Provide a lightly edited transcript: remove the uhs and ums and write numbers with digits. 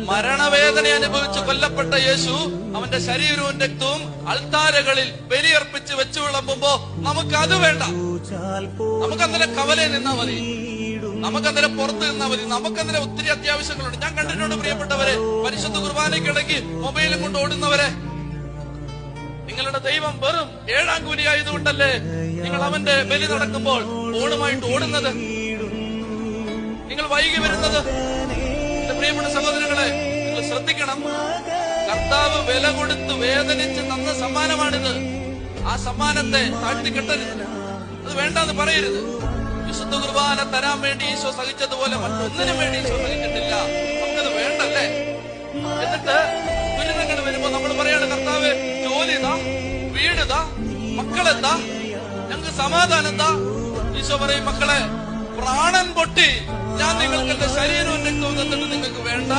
മരണവേദന അനുഭവിച്ച് കൊല്ലപ്പെട്ട യേശു അവന്റെ ശരീരവും രക്തവും അൾത്താരകളിൽ ബലിയർപ്പിച്ച് വെച്ചു വിളമ്പുമ്പോ നമുക്കത് വേണ്ട. നമുക്കന്നേരം കവലെ നിന്നാ മതി, നമുക്കന്നേരം പുറത്ത് നിന്നാ മതി. നമുക്കന്നേരം ഒത്തിരി അത്യാവശ്യങ്ങളുണ്ട്. ഞാൻ കണ്ടിട്ടുണ്ട് പ്രിയപ്പെട്ടവരെ, പരിശുദ്ധ കുർബാനയ്ക്കിടയ്ക്ക് മൊബൈലും കൊണ്ട് ഓടുന്നവരെ. നിങ്ങളുടെ ദൈവം വെറും 7-ാം കൂലി ആയതുകൊണ്ടല്ലേ നിങ്ങൾ അവന്റെ ബലി നടക്കുമ്പോൾ ഫോണുമായിട്ട് ഓടുന്നത്, നിങ്ങൾ വൈകി വരുന്നത്? പ്രിയപ്പെട്ട സഹോദരങ്ങളെ, നിങ്ങൾ ശ്രദ്ധിക്കണം. കർത്താവ് വില കൊടുത്ത് വേദനിച്ച് തന്ന സമ്മാനമാണിത്. ആ സമ്മാനത്തെ താഴ്ത്തിക്കെട്ടരുത്, അത് വേണ്ടെന്ന് പറയരുത്. വിശുദ്ധ കുർബാന തരാൻ വേണ്ടി ഈശോ സഹിച്ചതുപോലെ മറ്റൊന്നിനും വേണ്ടി ഈശോ സഹിച്ചിട്ടില്ല. നമുക്കത് വേണ്ടല്ലേ? എന്നിട്ട് ദുരിതങ്ങൾ വരുമ്പോ നമ്മൾ പറയാണ്, കർത്താവ് ജോലിതാ, വീടുതാ, മക്കളെന്താ, ഞങ്ങൾക്ക് സമാധാനം എന്താ? ഈശോ പറയും, മക്കളെ പ്രാണൻ പൊട്ടി ഞാൻ നിങ്ങൾക്ക് എന്റെ ശരീരവും രക്തവും തന്നിട്ട് നിങ്ങൾക്ക് വേണ്ട.